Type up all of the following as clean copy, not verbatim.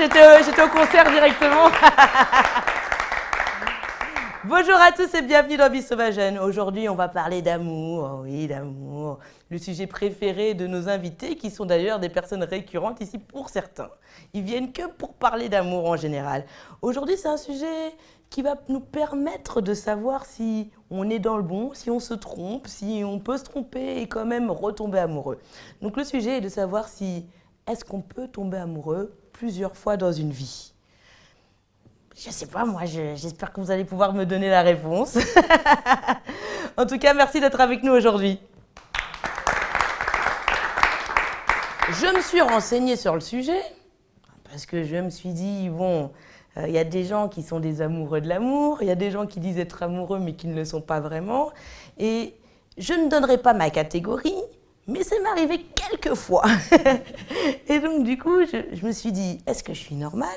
j'étais au concert directement. Bonjour à tous et bienvenue dans Vie Sauvage Jeune. Aujourd'hui, on va parler d'amour. Oh oui, d'amour. Le sujet préféré de nos invités, qui sont d'ailleurs des personnes récurrentes ici pour certains. Ils viennent que pour parler d'amour en général. Aujourd'hui, c'est un sujet qui va nous permettre de savoir si on est dans le bon, si on se trompe, si on peut se tromper et quand même retomber amoureux. Donc le sujet est de savoir si est-ce qu'on peut tomber amoureux plusieurs fois dans une vie. Je sais pas, moi, j'espère que vous allez pouvoir me donner la réponse. En tout cas, merci d'être avec nous aujourd'hui. Je me suis renseignée sur le sujet, parce que je me suis dit, bon, il y a des gens qui sont des amoureux de l'amour, il y a des gens qui disent être amoureux, mais qui ne le sont pas vraiment. Et je ne donnerai pas ma catégorie, mais ça m'est arrivé quelques fois. Et donc, du coup, je me suis dit, est-ce que je suis normale ?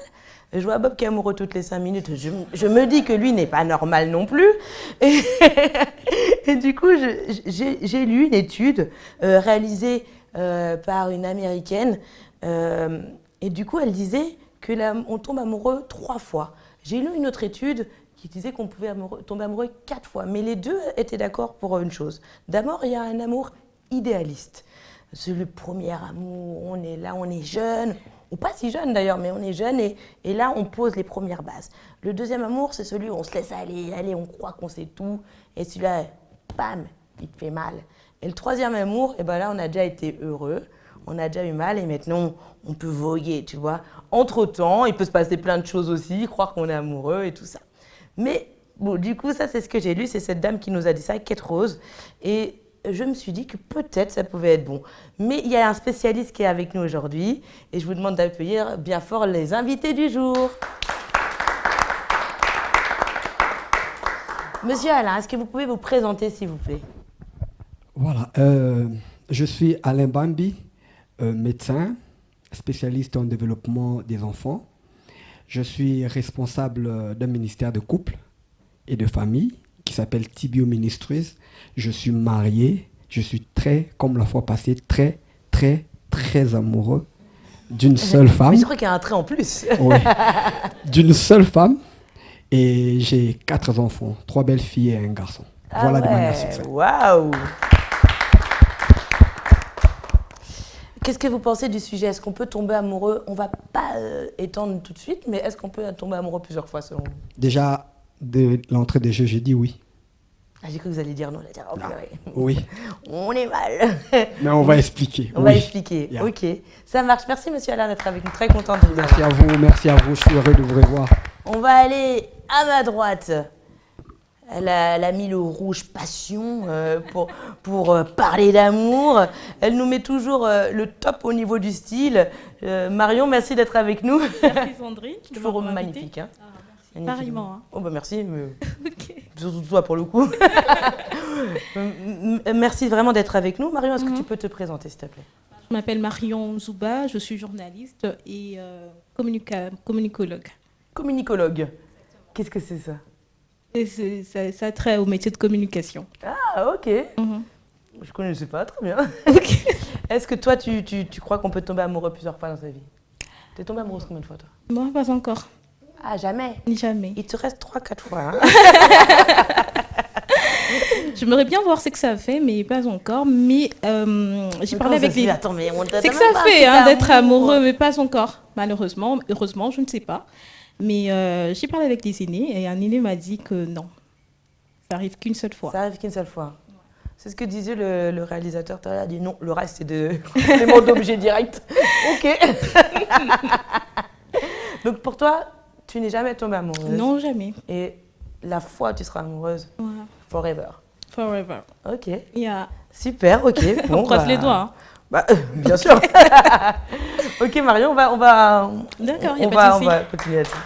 Je vois Bob qui est amoureux toutes les 5 minutes. Je me dis que lui n'est pas normal non plus. Et du coup, j'ai lu une étude réalisée par une Américaine. Et du coup, elle disait qu'on tombe amoureux 3 fois. J'ai lu une autre étude qui disait qu'on pouvait tomber amoureux 4 fois. Mais les deux étaient d'accord pour une chose. D'abord, il y a un amour idéaliste. C'est le premier amour, on est là, on est jeune. Ou pas si jeune d'ailleurs, mais on est jeune et là on pose les premières bases. Le deuxième amour, c'est celui où on se laisse aller, on croit qu'on sait tout, et celui-là, bam, il te fait mal. Et le troisième amour, et ben là on a déjà été heureux, on a déjà eu mal et maintenant on peut voguer, tu vois. Entre-temps, il peut se passer plein de choses aussi, croire qu'on est amoureux et tout ça. Mais bon, du coup, ça c'est ce que j'ai lu, c'est cette dame qui nous a dit ça, Kate Rose, et je me suis dit que peut-être ça pouvait être bon. Mais il y a un spécialiste qui est avec nous aujourd'hui et je vous demande d'accueillir bien fort les invités du jour. Monsieur Alain, est-ce que vous pouvez vous présenter s'il vous plaît ? Voilà, je suis Alain Bambi, médecin, spécialiste en développement des enfants. Je suis responsable d'un ministère de couple et de famille qui s'appelle Tibio Ministries. Je suis marié, je suis comme la fois passée, très amoureux d'une seule femme. Mais je crois qu'il y a un trait en plus. Oui, d'une seule femme. Et j'ai 4 enfants, 3 belles filles et un garçon. Voilà de manière succincte. Waouh! Qu'est-ce que vous pensez du sujet ? Est-ce qu'on peut tomber amoureux ? On ne va pas étendre tout de suite, mais est-ce qu'on peut tomber amoureux plusieurs fois selon vous ? Déjà, de l'entrée des jeux, j'ai dit oui. Ah, j'ai cru que vous alliez dire non. Dire, oh, oui. On est mal. Mais on va expliquer. On va expliquer. Yeah. Ok. Ça marche. Merci, monsieur Alain, d'être avec nous. Très contente de vous avoir. Merci à vous. Je suis heureux de vous revoir. On va aller à ma droite. Elle a mis le rouge passion pour parler d'amour. Elle nous met toujours le top au niveau du style. Marion, merci d'être avec nous. Merci Sandrine. Toujours magnifique. Hein. Pareillement. Hein. Oh bah merci, mais surtout toi pour le coup. Merci vraiment d'être avec nous. Marion, est-ce que tu peux te présenter s'il te plaît ? Je m'appelle Marion Zouba, je suis journaliste et communicologue. Communicologue, qu'est-ce que c'est ça ? Ça a trait au métier de communication. Ah ok. Je ne connaissais pas, très bien. Okay. Est-ce que toi tu crois qu'on peut tomber amoureux plusieurs fois dans sa vie ? T'es tombée amoureuse combien de fois toi ? Moi pas encore. Ah, jamais ? Jamais. Il te reste 3-4 fois. Hein. J'aimerais bien voir ce que ça fait, mais pas encore. Mais j'ai parlé avec les... Attends, mais c'est que ça fait d'être amoureux, mais pas encore. Malheureusement, heureusement, je ne sais pas. Mais j'ai parlé avec les aînés et un aîné m'a dit que non. Ça arrive qu'une seule fois. Ça arrive qu'une seule fois. C'est ce que disait le réalisateur. Il a dit non, le reste c'est des mots d'objet direct. Ok. Donc pour toi, tu n'es jamais tombée amoureuse ? Non, jamais. Et la fois où tu seras amoureuse ? Ouais. Forever. Forever. Ok. Yeah. Super, ok. Bon, on croise les doigts. Hein. Bien sûr. Ok Marion, on va continuer là-dessus.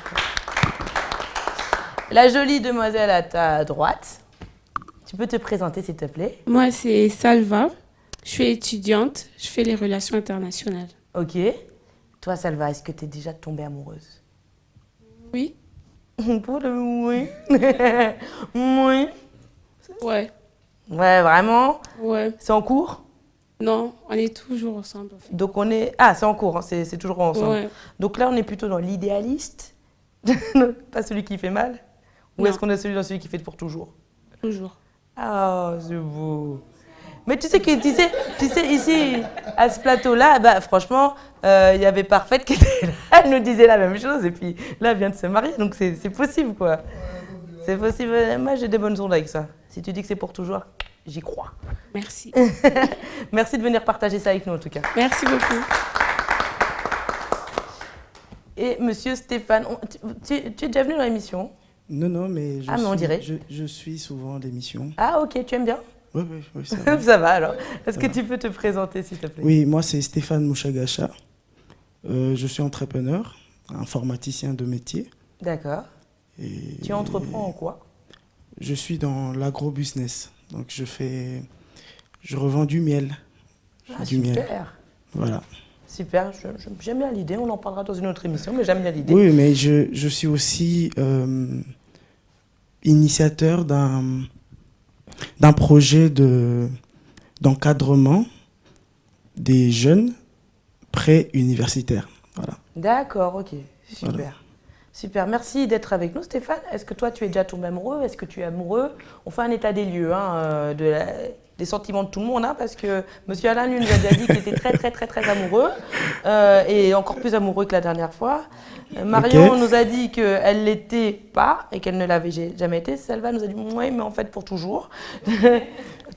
La jolie demoiselle à ta droite. Tu peux te présenter s'il te plaît ? Moi c'est Salva, je suis étudiante, je fais les relations internationales. Ok. Toi Salva, est-ce que tu es déjà tombée amoureuse ? Oui. Pour le oui. Oui. Ouais. Ouais, vraiment ? Ouais. C'est en cours ? Non, on est toujours ensemble. En fait. Donc on est... Ah, c'est en cours, hein, c'est toujours ensemble. Ouais. Donc là, on est plutôt dans l'idéaliste, pas celui qui fait mal. Ou Non. est-ce qu'on est dans celui qui fait pour toujours? Toujours. Ah, c'est beau. Mais tu sais, ici, à ce plateau-là, bah, franchement, il y avait Parfaite qui était là, elle nous disait la même chose, et puis là, elle vient de se marier, donc c'est possible, quoi. C'est possible. Moi, j'ai des bonnes ondes avec ça. Si tu dis que c'est pour toujours, j'y crois. Merci. Merci de venir partager ça avec nous, en tout cas. Merci beaucoup. Et monsieur Stéphane, tu es déjà venu dans l'émission? Non, mais mais on dirait. je suis souvent l'émission. Ah, ok, tu aimes bien? Oui, ça va. Ça va, alors. Est-ce Ça que va. tu peux te présenter, s'il te plaît? Oui, moi, c'est Stéphane Mouchagacha. Je suis entrepreneur, informaticien de métier. D'accord. Et Tu entreprends en quoi? je suis dans l'agro-business. Donc, je revends du miel. Ah, Du miel. super. Voilà. Super, j'aime bien l'idée. On en parlera dans une autre émission, mais j'aime bien l'idée. Oui, mais je suis aussi initiateur d'un projet d'encadrement des jeunes pré-universitaires. Voilà. D'accord, ok. Super. Voilà. Super, merci d'être avec nous, Stéphane. Est-ce que toi, tu es déjà tombé amoureux? Est-ce que tu es amoureux? On fait un état des lieux, hein, des sentiments de tout le monde, hein, parce que Monsieur Alain, lui, nous a déjà dit qu'il était très, très, très, très amoureux, et encore plus amoureux que la dernière fois. Marion Ok. nous a dit qu'elle ne l'était pas et qu'elle ne l'avait jamais été. Salva nous a dit, oui, mais en fait, pour toujours.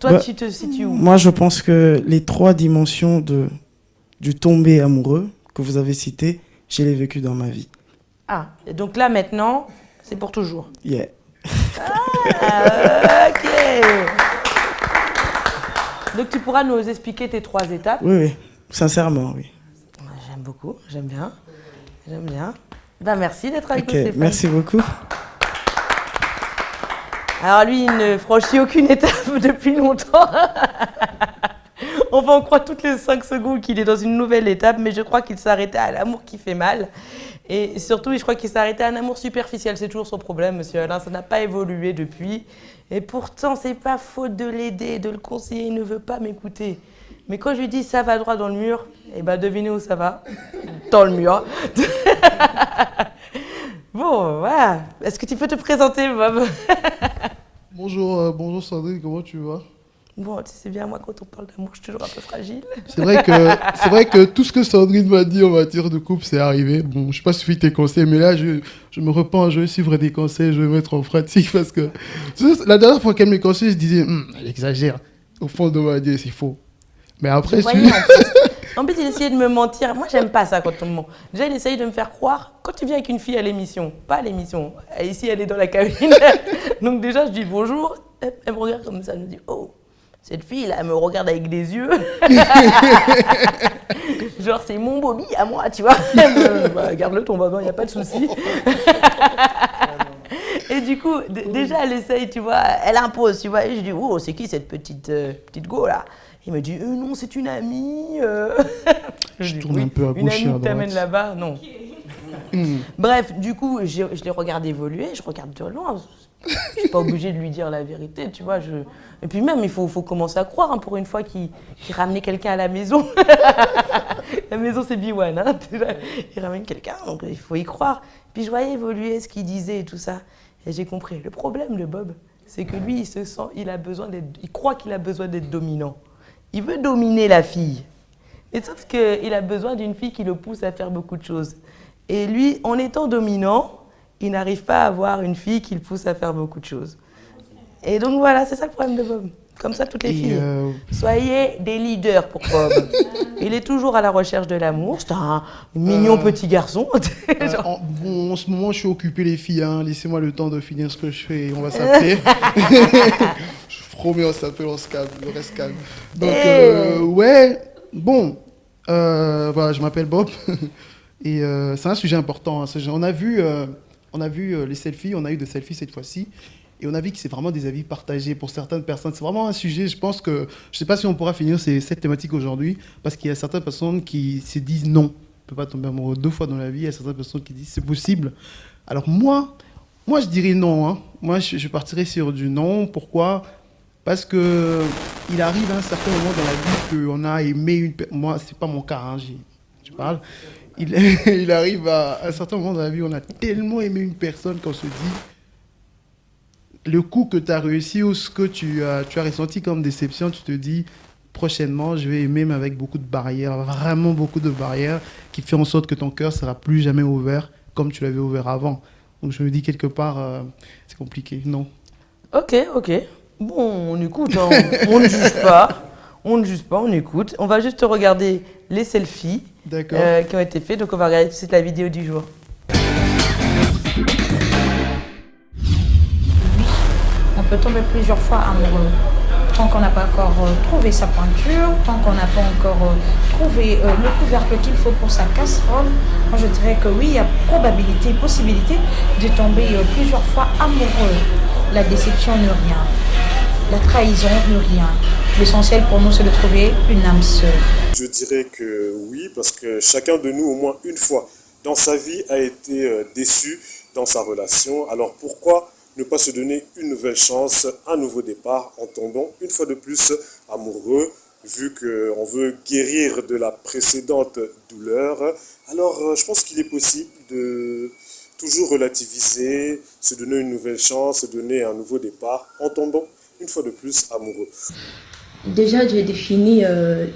Toi, Bah, tu te situes où? Moi, je pense que les 3 dimensions du tombé amoureux que vous avez citées, je l'ai vécu dans ma vie. Ah, et donc là, maintenant, c'est pour toujours. Yeah. Ah, ok. Donc tu pourras nous expliquer tes 3 étapes. Oui, sincèrement, oui. J'aime beaucoup, j'aime bien. J'aime bien. Ben, merci d'être avec Ok, nous, Stéphane. merci beaucoup. Alors lui, il ne franchit aucune étape depuis longtemps. On va en croire toutes les 5 secondes qu'il est dans une nouvelle étape, mais je crois qu'il s'est arrêté à l'amour qui fait mal. Et surtout, je crois qu'il s'est arrêté à un amour superficiel. C'est toujours son problème, monsieur Alain. Ça n'a pas évolué depuis. Et pourtant, c'est pas faute de l'aider, de le conseiller. Il ne veut pas m'écouter. Mais quand je lui dis ça va droit dans le mur, eh ben devinez où ça va? Dans le mur. Bon, voilà. Est-ce que tu peux te présenter, Bob? Bonjour Sandrine, comment tu vas? Bon, tu sais bien, moi, quand on parle d'amour, je suis toujours un peu fragile. C'est vrai que tout ce que Sandrine m'a dit en matière de couple, c'est arrivé. Bon, je sais pas si suivi tes conseils, mais là, je me repens, je vais suivre des conseils, je vais mettre en pratique parce que la dernière fois qu'elle me conseillait, je disais, elle exagère. Au fond de ma tête, c'est faux. Mais après, Je voyais, en plus, il essayait de me mentir. Moi, j'aime pas ça quand on me ment. Déjà, il essaye de me faire croire, quand tu viens avec une fille à l'émission, pas à l'émission, ici, elle est dans la cabine. Donc déjà, je dis bonjour, elle me regarde comme ça, elle me dit, oh, cette fille, là, elle me regarde avec des yeux. Genre, c'est mon Bobby à moi, tu vois. Bah, garde-le ton Bobby, il n'y a pas de souci. Et du coup, déjà, elle essaye, tu vois, elle impose, tu vois. Et je dis, oh, c'est qui cette petite go, là? Il me dit, non, c'est une amie. Je dis, tourne un peu à une gauche et amie à qui t'amène droite. là-bas, non. Bref, du coup, je l'ai regardé évoluer, je regarde de loin. Je suis pas obligée de lui dire la vérité, tu vois. Et puis même, il faut commencer à croire, hein, pour une fois qu'il ramenait quelqu'un à la maison. La maison, c'est B1, hein. Il ramène quelqu'un, donc il faut y croire. Puis je voyais évoluer ce qu'il disait et tout ça. Et j'ai compris. Le problème de Bob, c'est que lui, il croit qu'il a besoin d'être dominant. Il veut dominer la fille. Et sauf qu'il a besoin d'une fille qui le pousse à faire beaucoup de choses. Et lui, en étant dominant, il n'arrive pas à avoir une fille qui le pousse à faire beaucoup de choses. Et donc voilà, c'est ça le problème de Bob. Comme ça, toutes les filles. Soyez des leaders pour Bob. Il est toujours à la recherche de l'amour. C'est un mignon petit garçon. Bon, en ce moment, je suis occupé, les filles. Hein. Laissez-moi le temps de finir ce que je fais et on va s'appeler. Je promets, on s'appelle, on se calme, on reste calme. Donc, ouais, bon, voilà, je m'appelle Bob. Et c'est un sujet important. Hein. On a vu les selfies, on a eu des selfies cette fois-ci. Et on a vu que c'est vraiment des avis partagés pour certaines personnes. C'est vraiment un sujet, je pense que... Je ne sais pas si on pourra finir cette thématique aujourd'hui, parce qu'il y a certaines personnes qui se disent non. On ne peut pas tomber amoureux 2 fois dans la vie. Il y a certaines personnes qui disent c'est possible. Alors moi je dirais non. Hein. Moi, je partirais sur du non. Pourquoi ? Parce que il arrive à un certain moment dans la vie qu'on a aimé une personne. Moi, c'est pas mon cas, hein, je parle. Il arrive à un certain moment dans la vie où on a tellement aimé une personne qu'on se dit le coup que tu as réussi ou ce que tu as ressenti comme déception, tu te dis prochainement, je vais aimer, mais avec beaucoup de barrières, vraiment beaucoup de barrières, qui fait en sorte que ton cœur ne sera plus jamais ouvert comme tu l'avais ouvert avant. Donc je me dis quelque part, c'est compliqué, non. Ok. Bon, on écoute, hein. On ne juge pas. On écoute. On va juste regarder les selfies qui ont été faits. Donc on va regarder tout de suite la vidéo du jour. On peut tomber plusieurs fois amoureux. Tant qu'on n'a pas encore trouvé sa pointure, tant qu'on n'a pas encore trouvé le couvercle qu'il faut pour sa casserole, moi je dirais que oui, il y a probabilité, possibilité de tomber plusieurs fois amoureux. La déception ne rien. La trahison ne rien. L'essentiel pour nous, c'est de trouver une âme sœur. Je dirais que oui, parce que chacun de nous, au moins une fois dans sa vie, a été déçu dans sa relation. Alors pourquoi ne pas se donner une nouvelle chance, un nouveau départ, en tombant une fois de plus amoureux, vu qu'on veut guérir de la précédente douleur. Alors je pense qu'il est possible de toujours relativiser, se donner une nouvelle chance, se donner un nouveau départ, en tombant une fois de plus amoureux. Déjà, j'ai défini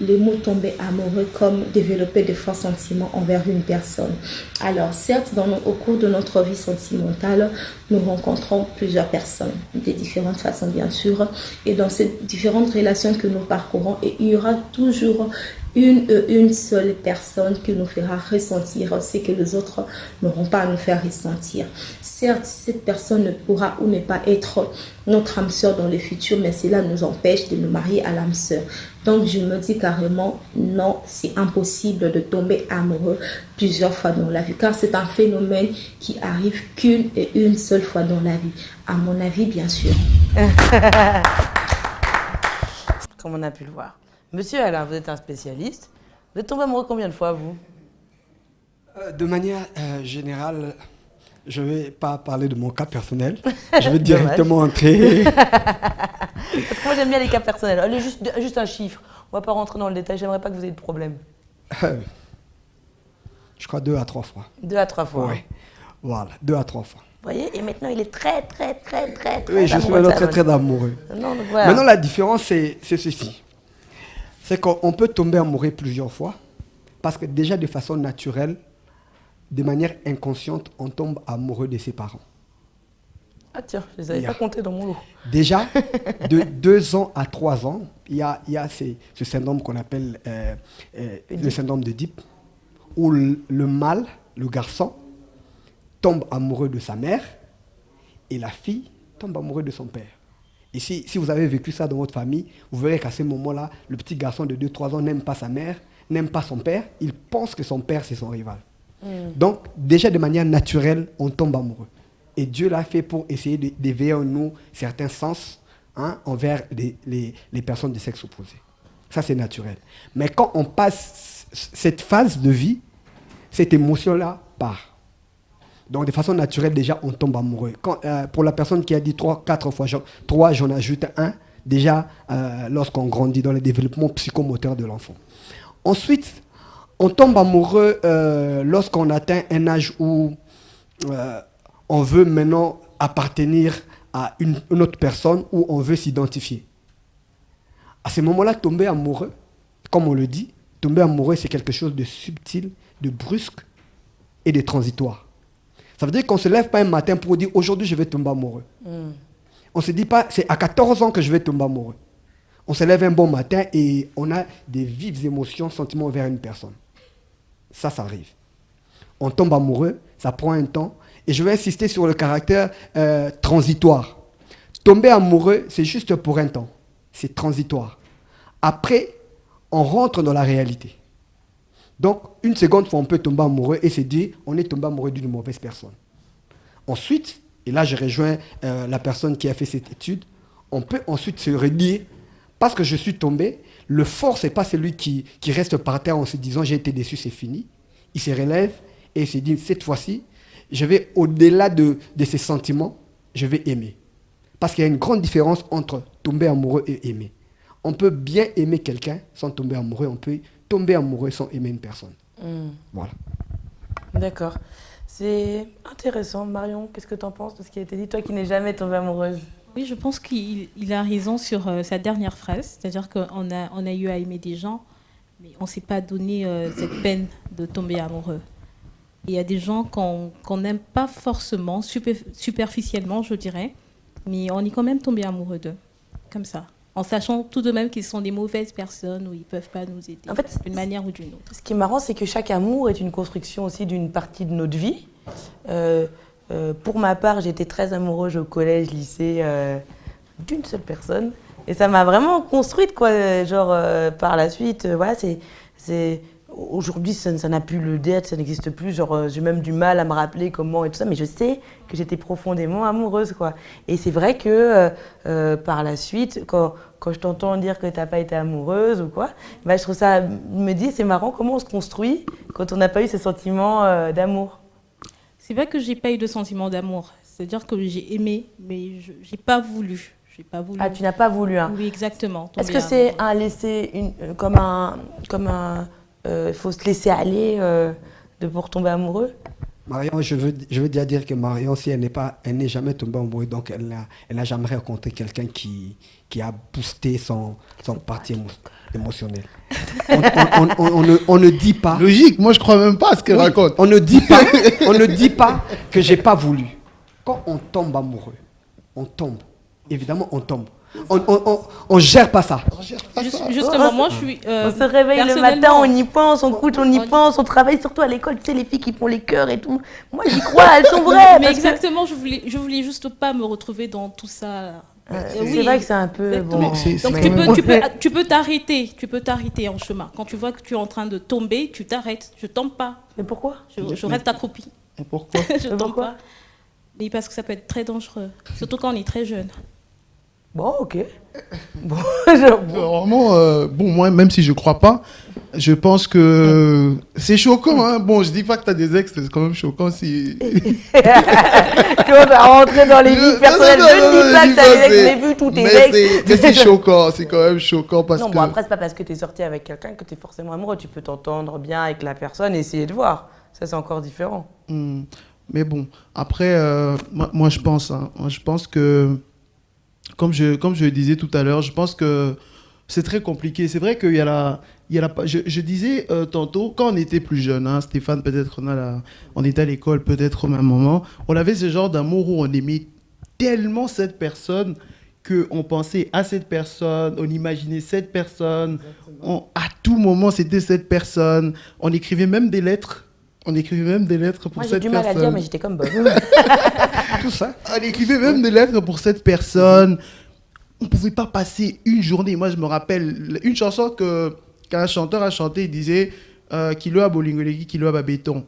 les mots tomber amoureux comme développer de forts sentiments envers une personne. Alors, certes, au cours de notre vie sentimentale, nous rencontrons plusieurs personnes, de différentes façons bien sûr, et dans ces différentes relations que nous parcourons, et il y aura toujours une seule personne qui nous fera ressentir ce que les autres n'auront pas à nous faire ressentir. Certes, cette personne ne pourra ou ne pas être notre âme sœur dans le futur, mais cela nous empêche de nous marier à l'âme sœur. Donc je me dis carrément non, c'est impossible de tomber amoureux plusieurs fois dans la vie, car c'est un phénomène qui arrive qu'une et une seule fois dans la vie, à mon avis bien sûr. Comme on a pu le voir. Monsieur Alain, vous êtes un spécialiste. Vous êtes tombé amoureux combien de fois, vous? De manière générale, je ne vais pas parler de mon cas personnel. Je vais directement entrer. Moi, j'aime bien les cas personnels. Allez, juste un chiffre. On ne va pas rentrer dans le détail. J'aimerais pas que vous ayez de problème. Je crois 2 à 3 fois. 2 à 3 fois. Oui. Hein. Voilà, 2 à 3 fois. Vous voyez, et maintenant, il est très oui, je suis maintenant très amoureux. Non, donc voilà. Maintenant, la différence, c'est ceci. C'est qu'on peut tomber amoureux plusieurs fois, parce que déjà de façon naturelle, de manière inconsciente, on tombe amoureux de ses parents. Ah tiens, je les avais pas comptés dans mon lot. Déjà, de 2 ans à 3 ans, il y a ce syndrome qu'on appelle le syndrome d'Oedipe, où le mâle, le garçon, tombe amoureux de sa mère et la fille tombe amoureuse de son père. Et si vous avez vécu ça dans votre famille, vous verrez qu'à ce moment-là, le petit garçon de 2-3 ans n'aime pas sa mère, n'aime pas son père, il pense que son père c'est son rival. Donc déjà de manière naturelle, on tombe amoureux. Et Dieu l'a fait pour essayer d'éveiller en nous certains sens envers les personnes de sexe opposé. Ça c'est naturel. Mais quand on passe cette phase de vie, cette émotion-là part. Donc, de façon naturelle, déjà, on tombe amoureux. Pour la personne qui a dit 3-4 fois, 3, j'en ajoute 1, déjà, lorsqu'on grandit dans le développement psychomoteur de l'enfant. Ensuite, on tombe amoureux lorsqu'on atteint un âge où on veut maintenant appartenir à une autre personne, où on veut s'identifier. À ce moment-là, tomber amoureux, comme on le dit, tomber amoureux, c'est quelque chose de subtil, de brusque et de transitoire. Ça veut dire qu'on ne se lève pas un matin pour dire aujourd'hui je vais tomber amoureux. On ne se dit pas c'est à 14 ans que je vais tomber amoureux. On se lève un bon matin et on a des vives émotions, sentiments vers une personne. Ça arrive. On tombe amoureux, ça prend un temps. Et je vais insister sur le caractère transitoire. Tomber amoureux, c'est juste pour un temps. C'est transitoire. Après, on rentre dans la réalité. Donc, une seconde fois, on peut tomber amoureux et se dire, on est tombé amoureux d'une mauvaise personne. Ensuite, et là je rejoins la personne qui a fait cette étude, on peut ensuite se redire, parce que je suis tombé, le fort, ce n'est pas celui qui reste par terre en se disant, j'ai été déçu, c'est fini. Il se relève et il se dit, cette fois-ci, je vais au-delà de ces sentiments, je vais aimer. Parce qu'il y a une grande différence entre tomber amoureux et aimer. On peut bien aimer quelqu'un sans tomber amoureux. On peut tomber amoureux sans aimer une personne. Voilà. D'accord. C'est intéressant. Marion, qu'est-ce que tu en penses de ce qui a été dit? Toi qui n'es jamais tombée amoureuse. Oui, je pense qu'il a raison sur sa dernière phrase. C'est-à-dire qu'on a eu à aimer des gens, mais on ne s'est pas donné cette peine de tomber amoureux. Il y a des gens qu'on n'aime pas forcément, superficiellement, je dirais, mais on est quand même tombé amoureux d'eux, comme ça. En sachant tout de même qu'ils sont des mauvaises personnes ou ils ne peuvent pas nous aider En fait, d'une manière ou d'une autre. Ce qui est marrant, c'est que chaque amour est une construction aussi d'une partie de notre vie. Pour ma part, j'étais très amoureuse au collège, lycée, d'une seule personne. Et ça m'a vraiment construite, quoi. Genre, par la suite, voilà, aujourd'hui, ça n'a plus le d'être, ça n'existe plus. Genre, j'ai même du mal à me rappeler comment et tout ça, mais je sais que j'étais profondément amoureuse, quoi. Et c'est vrai que par la suite, quand je t'entends dire que tu n'as pas été amoureuse ou quoi, bah, je trouve ça, me dis, c'est marrant comment on se construit quand on n'a pas eu ce sentiment d'amour. C'est vrai que j'ai pas eu de sentiment d'amour. C'est-à-dire que j'ai aimé, mais je n'ai pas voulu. Ah, tu n'as pas voulu, hein. Oui, exactement. Est-ce que c'est un laisser faut se laisser aller pour tomber amoureux? Marion, je veux déjà dire que Marion, si elle n'est jamais tombée amoureuse, donc elle n'a jamais rencontré quelqu'un qui a boosté son parti émotionnel. On ne dit pas. Logique, moi je crois même pas à ce qu'elle raconte. On ne dit pas que j'ai pas voulu. Quand on tombe amoureux, on tombe. Évidemment, on tombe. On gère pas ça. Justement, moi, je suis. On se réveille le matin, on y pense, on couche, on y pense, on travaille surtout à l'école. Tu sais, les filles qui font les chœurs et tout. Moi, j'y crois, elles sont vraies. Mais exactement, je voulais juste pas me retrouver dans tout ça. C'est vrai que c'est un peu bon. Donc tu peux t'arrêter en chemin. Quand tu vois que tu es en train de tomber, tu t'arrêtes. Je tombe pas. Mais pourquoi? Je reste accroupie. Et pourquoi? Je tombe pas. Mais parce que ça peut être très dangereux, surtout quand on est très jeune. Bon, ok. Vraiment, moi, même si je crois pas, je pense que c'est choquant. Hein. Bon, je dis pas que tu as des ex, c'est quand même choquant si. Qu'on va rentrer dans les vies personnelles. Je ne dis pas que tu as des ex, j'ai vu tous tes ex. Mais c'est choquant, c'est quand même choquant parce que. Non, bon, après, c'est pas parce que tu es sorti avec quelqu'un que tu es forcément amoureux. Tu peux t'entendre bien avec la personne et essayer de voir. Ça, c'est encore différent. Mais bon, après, moi, je pense. Hein, je pense que. Comme je le disais tout à l'heure, je pense que c'est très compliqué. C'est vrai qu'il y a la... Je disais tantôt, quand on était plus jeune, hein, Stéphane, peut-être on était à l'école, peut-être au même moment, on avait ce genre d'amour où on aimait tellement cette personne qu'on pensait à cette personne, on imaginait cette personne, à tout moment c'était cette personne, on écrivait même des lettres. Pour cette personne. Moi, j'ai du mal à dire, mais j'étais comme Bob. Tout ça. On écrivait même des lettres pour cette personne. On ne pouvait pas passer une journée. Moi, je me rappelle une chanson qu'un chanteur a chanté. Il disait Kilo à Bolingolegi, Kilo à béton.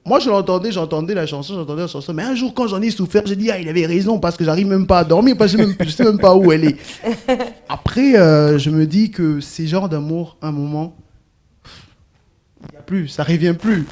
Moi, j'entendais la chanson. Mais un jour, quand j'en ai souffert, j'ai dit il avait raison parce que j'arrive même pas à dormir, parce que je sais même pas où elle est. Après, je me dis que ces genres d'amour, à un moment, ça revient plus.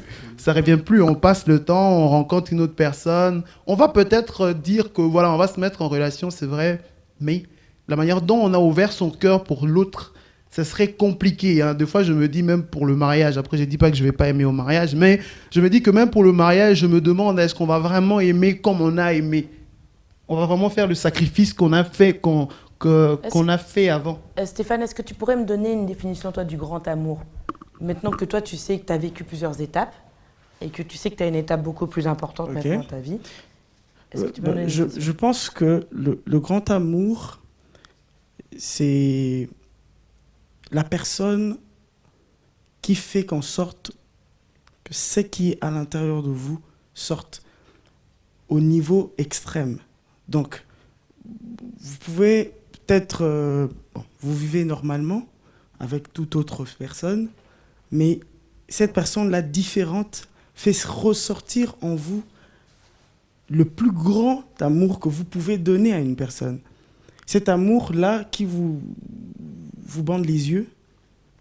On passe le temps, on rencontre une autre personne. On va peut-être dire que voilà, on va se mettre en relation, c'est vrai, mais la manière dont on a ouvert son cœur pour l'autre, ça serait compliqué. Hein. Des fois, je me dis même pour le mariage. Après, je dis pas que je vais pas aimer au mariage, mais je me dis que même pour le mariage, je me demande est-ce qu'on va vraiment aimer comme on a aimé. On va vraiment faire le sacrifice qu'on a fait, qu'on a fait avant. Stéphane, est-ce que tu pourrais me donner une définition, toi, du grand amour? Maintenant que toi, tu sais que tu as vécu plusieurs étapes et que tu sais que tu as une étape beaucoup plus importante maintenant dans ta vie, est-ce que tu peux me donner une définition? Je pense que le grand amour, c'est la personne qui fait qu'en sorte que ce qui est à l'intérieur de vous sorte au niveau extrême. Donc, vous pouvez peut-être... vous vivez normalement avec toute autre personne, mais cette personne-là différente fait ressortir en vous le plus grand amour que vous pouvez donner à une personne. Cet amour-là qui vous bande les yeux,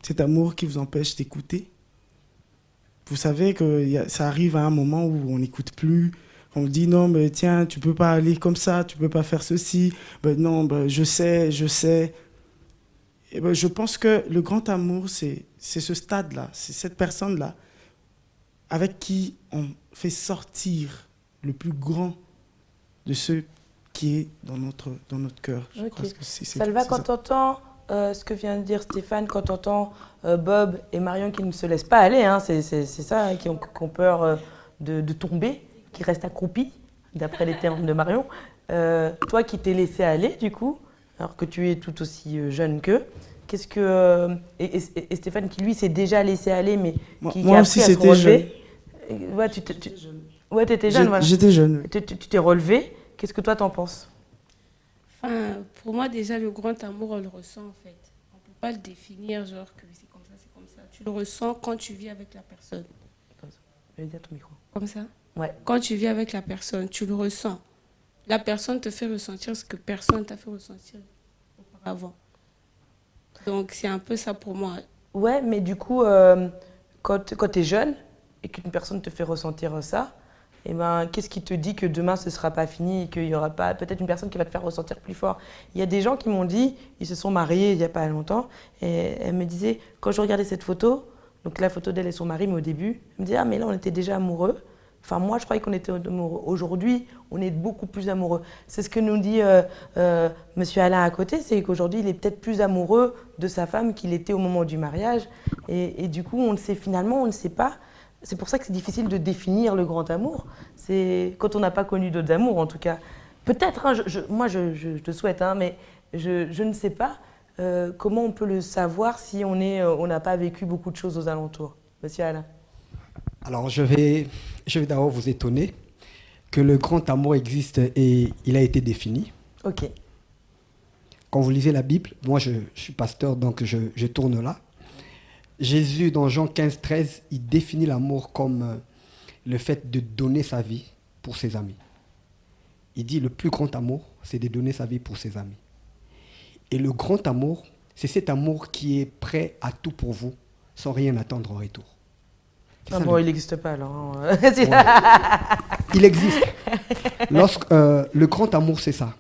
cet amour qui vous empêche d'écouter. Vous savez que ça arrive à un moment où on n'écoute plus, On me dit non, mais tiens, tu peux pas aller comme ça, tu peux pas faire ceci. Ben non, ben, je sais. Et ben, je pense que le grand amour, c'est ce stade-là, c'est cette personne-là avec qui on fait sortir le plus grand de ce qui est dans notre cœur. Je Ok. crois que c'est Salva, c'est quand ça. tu entends ce que vient de dire Stéphane, quand tu entends Bob et Marion qui ne se laissent pas aller, hein, c'est ça, hein, qui ont peur de tomber, qui restent accroupis, d'après les termes de Marion. Toi qui t'es laissé aller, du coup, alors que tu es tout aussi jeune qu'eux, qu'est-ce que. Et Stéphane qui, lui, s'est déjà laissé aller, mais qui Moi a aussi, appris à se c'était relever. Ouais, ouais, t'étais jeune, voilà. J'étais jeune. Oui. Tu t'es relevé. Qu'est-ce que toi, t'en penses? Enfin, pour moi, déjà, le grand amour, on le ressent en fait. On ne peut pas le définir, genre que c'est comme ça, c'est comme ça. Tu le ressens quand tu vis avec la personne. Je vais dire ton micro. Comme ça? Ouais. Quand tu vis avec la personne, tu le ressens. La personne te fait ressentir ce que personne t'a fait ressentir auparavant. Donc, c'est un peu ça pour moi. Ouais, mais du coup, quand tu es jeune et qu'une personne te fait ressentir ça, eh ben, qu'est-ce qui te dit que demain ce ne sera pas fini et qu'il n'y aura pas peut-être une personne qui va te faire ressentir plus fort? Il y a des gens qui m'ont dit, ils se sont mariés il n'y a pas longtemps, et elle me disait, quand je regardais cette photo, donc la photo d'elle et son mari, mais au début, elle me disait, ah mais là on était déjà amoureux. Enfin, moi, je croyais qu'on était amoureux. Aujourd'hui, on est beaucoup plus amoureux. C'est ce que nous dit Monsieur Alain à côté, c'est qu'aujourd'hui, il est peut-être plus amoureux de sa femme qu'il était au moment du mariage. Et du coup, on ne sait finalement, on ne sait pas. C'est pour ça que c'est difficile de définir le grand amour. C'est quand on n'a pas connu d'autres amours, en tout cas. Peut-être, hein, moi, je te souhaite, hein, mais je ne sais pas comment on peut le savoir si on n'a pas vécu beaucoup de choses aux alentours. Monsieur Alain. Alors, je vais d'abord vous étonner que le grand amour existe et il a été défini. Ok. Quand vous lisez la Bible, moi je suis pasteur, donc je tourne là. Jésus, dans Jean 15, 13, il définit l'amour comme le fait de donner sa vie pour ses amis. Il dit le plus grand amour, c'est de donner sa vie pour ses amis. Et le grand amour, c'est cet amour qui est prêt à tout pour vous, sans rien attendre en retour. Ah bon, il n'existe pas alors. Hein. Ouais. Il existe. Le grand amour, c'est ça.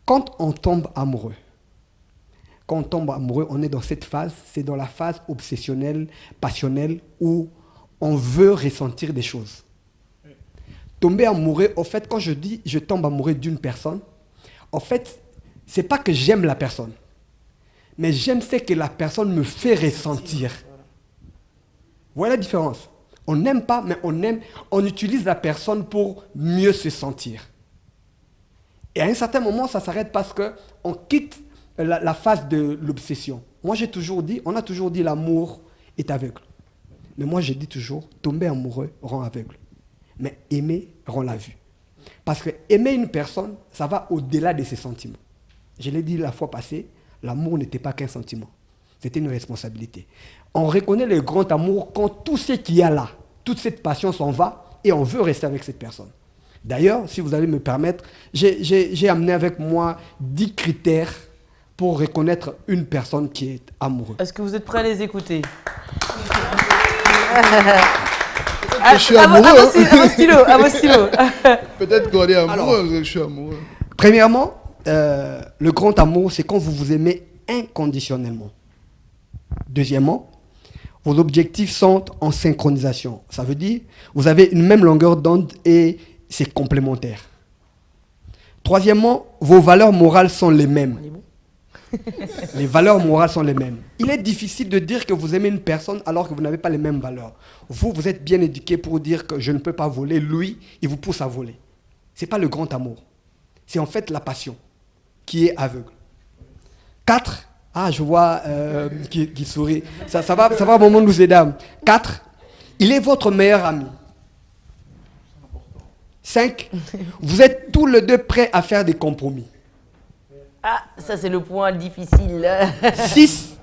Quand on tombe amoureux, on est dans cette phase, c'est dans la phase obsessionnelle, passionnelle, où on veut ressentir des choses. Tomber amoureux, au fait, quand je dis je tombe amoureux d'une personne, en fait, c'est pas que j'aime la personne, mais j'aime ce que la personne me fait ressentir. Voilà la différence. On n'aime pas, mais on aime. On utilise la personne pour mieux se sentir. Et à un certain moment, ça s'arrête parce qu'on quitte la phase de l'obsession. Moi, on a toujours dit l'amour est aveugle. Mais moi, je dis toujours, tomber amoureux rend aveugle. Mais aimer rend la vue. Parce que aimer une personne, ça va au-delà de ses sentiments. Je l'ai dit la fois passée, l'amour n'était pas qu'un sentiment. C'était une responsabilité. On reconnaît le grand amour quand tout ce qu'il y a là, toute cette passion s'en va et on veut rester avec cette personne. D'ailleurs, si vous allez me permettre, j'ai amené avec moi 10 critères pour reconnaître une personne qui est amoureuse. Est-ce que vous êtes prêts à les écouter? Je suis amoureux. À vos stylos. Peut-être qu'on est amoureux, Alors, je suis amoureux. Premièrement, le grand amour, c'est quand vous vous aimez inconditionnellement. Deuxièmement, vos objectifs sont en synchronisation. Ça veut dire vous avez une même longueur d'onde et c'est complémentaire. Troisièmement, vos valeurs morales sont les mêmes. Les valeurs morales sont les mêmes. Il est difficile de dire que vous aimez une personne alors que vous n'avez pas les mêmes valeurs. Vous êtes bien éduqué pour dire que je ne peux pas voler. Lui, il vous pousse à voler. Ce n'est pas le grand amour. C'est en fait la passion qui est aveugle. 4. Ah, je vois qui sourit. Ça va, moment nous aider. 4. Il est votre meilleur ami. 5. Vous êtes tous les deux prêts à faire des compromis. Ah, ça c'est le point difficile. 6.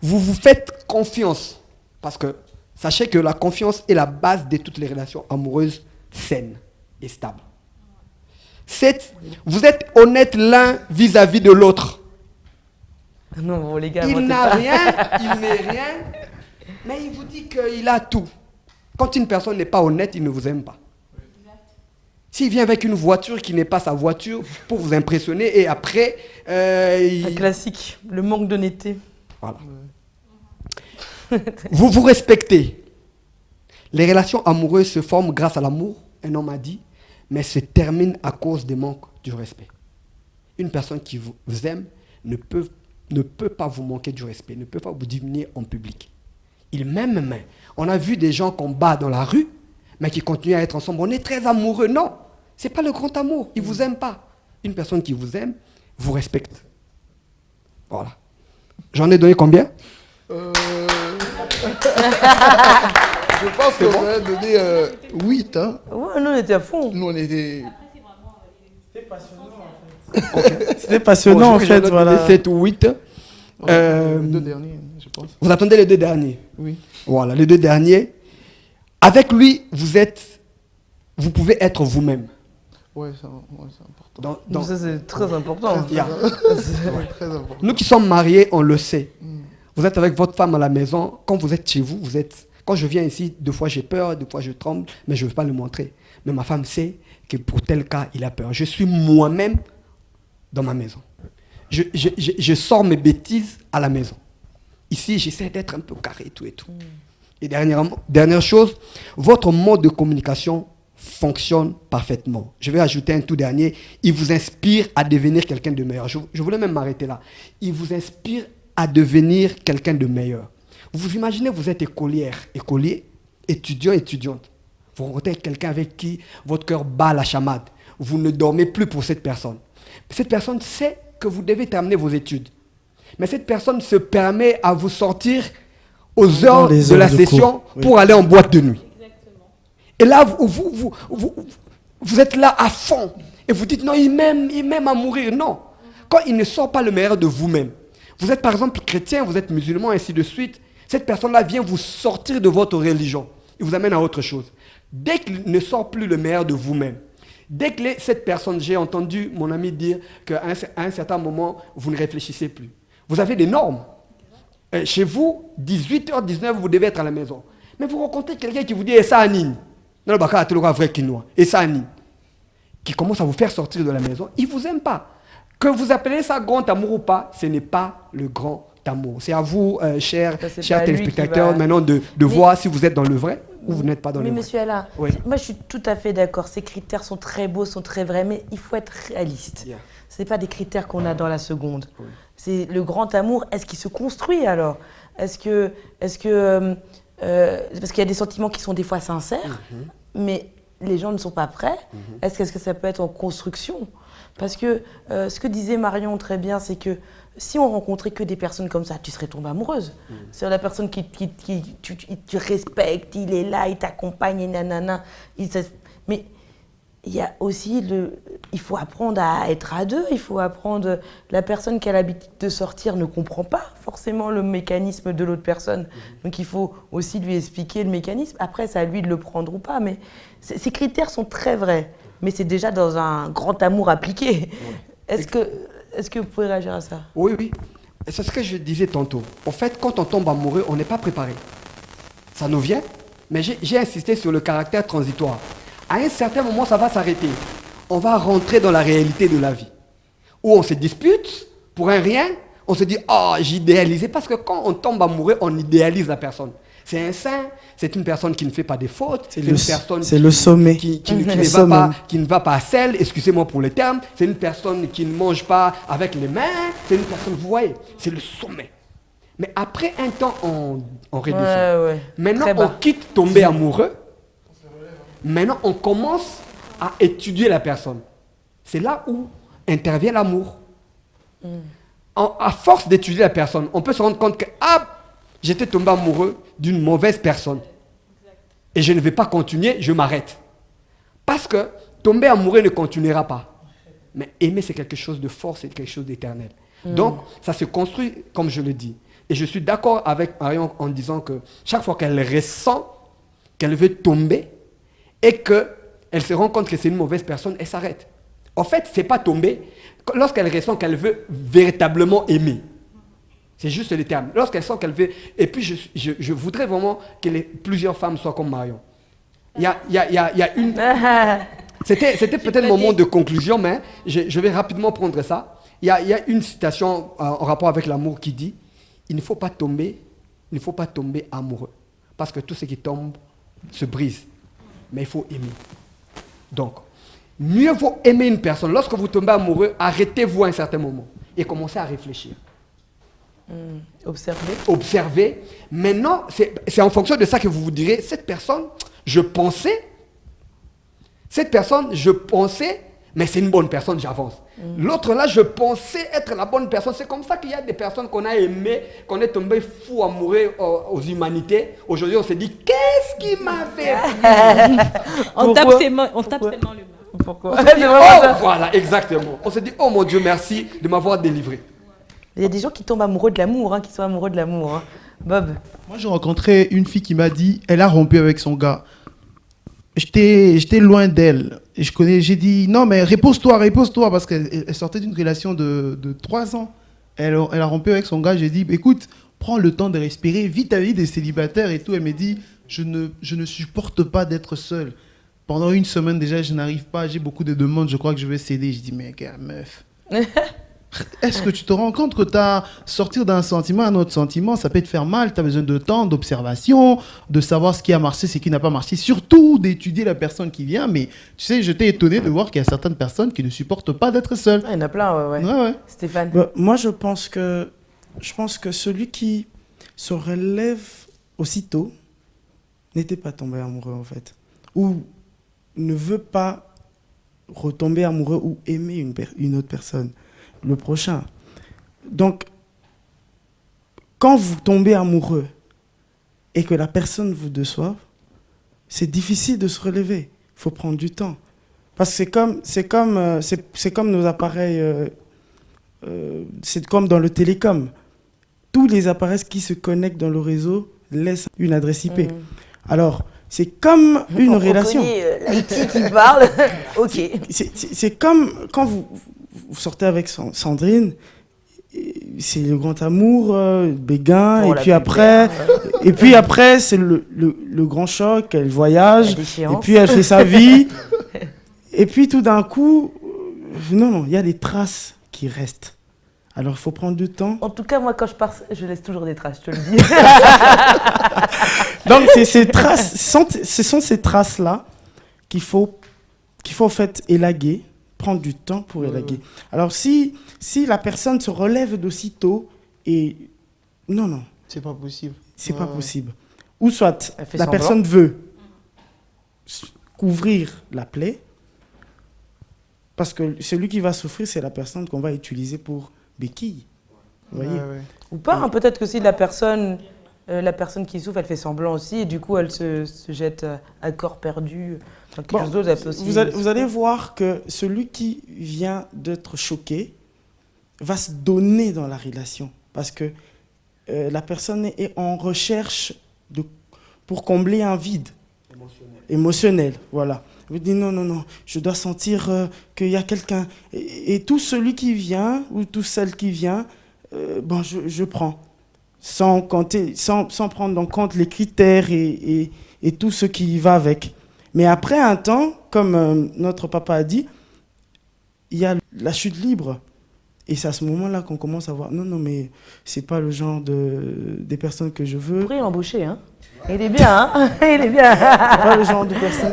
Vous vous faites confiance. Parce que sachez que la confiance est la base de toutes les relations amoureuses saines et stables. 7. Vous êtes honnêtes l'un vis-à-vis de l'autre. Non, bon, les gars, Il n'a rien, il n'est rien, mais il vous dit qu'il a tout. Quand une personne n'est pas honnête, il ne vous aime pas. S'il vient avec une voiture qui n'est pas sa voiture pour vous impressionner et après... Un classique, le manque d'honnêteté. Voilà. Vous vous respectez. Les relations amoureuses se forment grâce à l'amour, un homme a dit, mais se terminent à cause des manques du respect. Une personne qui vous aime ne peut pas vous manquer du respect, ne peut pas vous diminuer en public. Il m'aime, mais on a vu des gens qu'on bat dans la rue, mais qui continuent à être ensemble. On est très amoureux. Non, ce n'est pas le grand amour. Il ne vous aime pas. Une personne qui vous aime, vous respecte. Voilà. J'en ai donné combien? Je pense qu'on va donner 8. Hein. Ouais, nous on était à fond. Nous on était... C'était passionnant en fait. Voilà. 7 ou 8. Les 2 derniers, je pense. Vous attendez les 2 derniers? Oui. Voilà, les 2 derniers. Avec lui, vous pouvez être vous-même. Ouais, c'est important. Ça, c'est très important. C'est très important. Nous qui sommes mariés, on le sait. Vous êtes avec votre femme à la maison. Quand vous êtes chez vous, quand je viens ici, 2 fois j'ai peur, 2 fois je tremble, mais je ne veux pas le montrer. Mais ma femme sait que pour tel cas, il a peur. Je suis moi-même dans ma maison. Je sors mes bêtises à la maison. Ici, j'essaie d'être un peu carré, tout et tout. Et dernière chose, votre mode de communication fonctionne parfaitement. Je vais ajouter un tout dernier. Il vous inspire à devenir quelqu'un de meilleur. Je voulais même m'arrêter là. Il vous inspire à devenir quelqu'un de meilleur. Vous imaginez, vous êtes écolier, étudiant, étudiante. Vous rencontrez quelqu'un avec qui votre cœur bat la chamade. Vous ne dormez plus pour cette personne. Cette personne sait que vous devez terminer vos études. Mais cette personne se permet à vous sortir aux heures de la session pour aller en boîte de nuit. Exactement. Et là, vous êtes là à fond. Et vous dites, non, il m'aime à mourir. Non. Quand il ne sort pas le meilleur de vous-même. Vous êtes par exemple chrétien, vous êtes musulman, ainsi de suite. Cette personne-là vient vous sortir de votre religion. Il vous amène à autre chose. Dès qu'il ne sort plus le meilleur de vous-même, dès que cette personne, j'ai entendu mon ami dire qu'à un certain moment, vous ne réfléchissez plus. Vous avez des normes. Chez vous, 18h, 19h, vous devez être à la maison. Mais vous rencontrez quelqu'un qui vous dit « Et ça, Anine ?» Et ça, Anine. Qui commence à vous faire sortir de la maison. Il ne vous aime pas. Que vous appelez ça grand amour ou pas, ce n'est pas le grand amour. C'est à vous, chers téléspectateurs, maintenant de voir si vous êtes dans le vrai ou vous n'êtes pas dans le vrai. Mais monsieur Alain, moi je suis tout à fait d'accord. Ces critères sont très beaux, sont très vrais, mais il faut être réaliste. Yeah. Ce n'est pas des critères qu'on a dans la seconde. Oui. C'est le grand amour. Est-ce qu'il se construit alors? Parce qu'il y a des sentiments qui sont des fois sincères, mais les gens ne sont pas prêts. Est-ce que ça peut être en construction? Parce que ce que disait Marion très bien, c'est que si on rencontrait que des personnes comme ça, tu serais tombée amoureuse. C'est la personne qui tu respectes, il est là, il t'accompagne, et nanana. Mais il y a aussi il faut apprendre à être à deux, il faut apprendre. La personne qui a l'habitude de sortir ne comprend pas forcément le mécanisme de l'autre personne. Donc il faut aussi lui expliquer le mécanisme. Après, c'est à lui de le prendre ou pas. Mais ces critères sont très vrais. Mais c'est déjà dans un grand amour appliqué. Est-ce que vous pouvez réagir à ça? Oui. C'est ce que je disais tantôt. En fait, quand on tombe amoureux, on n'est pas préparé. Ça nous vient, mais j'ai insisté sur le caractère transitoire. À un certain moment, ça va s'arrêter. On va rentrer dans la réalité de la vie. Où on se dispute pour un rien, on se dit « Oh, j'idéalisais ». Parce que quand on tombe amoureux, on idéalise la personne. C'est un saint, c'est une personne qui ne fait pas des fautes, c'est une personne le sommet. Qui ne va pas à sel, excusez-moi pour le terme, c'est une personne qui ne mange pas avec les mains, c'est une personne, vous voyez, c'est le sommet. Mais après un temps, on redescend. Maintenant, on quitte tomber amoureux. Maintenant, on commence à étudier la personne. C'est là où intervient l'amour. À force d'étudier la personne, on peut se rendre compte que j'étais tombé amoureux d'une mauvaise personne. Et je ne vais pas continuer, je m'arrête. Parce que tomber amoureux ne continuera pas. Mais aimer, c'est quelque chose de fort, c'est quelque chose d'éternel. Donc, ça se construit, comme je le dis. Et je suis d'accord avec Marion en disant que chaque fois qu'elle ressent qu'elle veut tomber et qu'elle se rend compte que c'est une mauvaise personne, elle s'arrête. En fait, ce n'est pas tomber lorsqu'elle ressent qu'elle veut véritablement aimer. C'est juste le terme. Lorsqu'elle sent qu'elle veut... Et puis, je voudrais vraiment que plusieurs femmes soient comme Marion. Il y a C'était peut-être mon moment de conclusion, mais je vais rapidement prendre ça. Il y a une citation en rapport avec l'amour qui dit « Il ne faut pas tomber amoureux. Parce que tout ce qui tombe se brise. Mais il faut aimer. » Donc, mieux vaut aimer une personne. Lorsque vous tombez amoureux, arrêtez-vous à un certain moment et commencez à réfléchir. Observez. Maintenant, c'est en fonction de ça que vous vous direz, cette personne, je pensais, mais c'est une bonne personne, j'avance. L'autre là, je pensais être la bonne personne. C'est comme ça qu'il y a des personnes qu'on a aimées, qu'on est tombé fou amoureux aux humanités. Aujourd'hui, on se dit, qu'est-ce qui m'a fait On tape seulement le mot. Pourquoi? Voilà, exactement. On se dit, oh mon Dieu, merci de m'avoir délivré. Il y a des gens qui tombent amoureux de l'amour, qui sont amoureux de l'amour. Bob. Moi, j'ai rencontré une fille qui m'a dit, elle a rompu avec son gars. J'étais loin d'elle. J'ai dit, non, mais repose-toi, parce qu'elle sortait d'une relation de 3 ans. Elle a rompu avec son gars. J'ai dit, écoute, prends le temps de respirer, vis ta vie des célibataires et tout. Elle m'a dit, je ne supporte pas d'être seule. Pendant 1 semaine déjà, je n'arrive pas, j'ai beaucoup de demandes, je crois que je vais céder. Je dis, mais gars, meuf, est-ce que tu te rends compte que sortir d'un sentiment à un autre sentiment, ça peut te faire mal, tu as besoin de temps, d'observation, de savoir ce qui a marché, ce qui n'a pas marché, surtout d'étudier la personne qui vient. Mais tu sais, j'étais étonné de voir qu'il y a certaines personnes qui ne supportent pas d'être seules. Il y en a plein, ouais. Stéphane. Moi, je pense que celui qui se relève aussitôt n'était pas tombé amoureux, en fait. Ou ne veut pas retomber amoureux ou aimer une autre personne, le prochain. Donc, quand vous tombez amoureux et que la personne vous déçoive, c'est difficile de se relever. Il faut prendre du temps. Parce que c'est comme nos appareils, c'est comme dans le télécom. Tous les appareils qui se connectent dans le réseau laissent une adresse IP. Alors, c'est comme une relation. L'IT qui parle. Ok. C'est comme quand vous sortez avec Sandrine, c'est le grand amour, béguin, et puis après, c'est le grand choc, elle voyage, et puis elle fait sa vie, et puis tout d'un coup, non, il y a des traces qui restent. Alors, il faut prendre du temps. En tout cas, moi, quand je pars, je laisse toujours des traces, je te le dis. Donc, ces traces, ce sont ces traces-là qu'il faut en fait élaguer, prendre du temps pour élaguer. Alors, si la personne se relève d'aussitôt et... Non. C'est pas possible. C'est pas possible. Ou soit, la personne veut couvrir la plaie, parce que celui qui va souffrir, c'est la personne qu'on va utiliser pour béquille. Vous voyez ? Ou pas, peut-être que si la personne qui souffre, elle fait semblant aussi, et du coup, elle se jette à corps perdu. Quelque chose d'autre, elle peut aussi... Vous allez voir que celui qui vient d'être choqué va se donner dans la relation, parce que la personne est en recherche pour combler un vide émotionnel. Voilà. Vous dites non, je dois sentir qu'il y a quelqu'un. Et tout celui qui vient, ou tout celle qui vient, je prends. Sans prendre en compte les critères et tout ce qui va avec. Mais après un temps, comme notre papa a dit, il y a la chute libre. Et c'est à ce moment-là qu'on commence à voir, non, mais c'est pas le genre des personnes que je veux. Vous pourriez l'embaucher, hein. Il est bien, hein. Il est bien. Pas le genre de personne.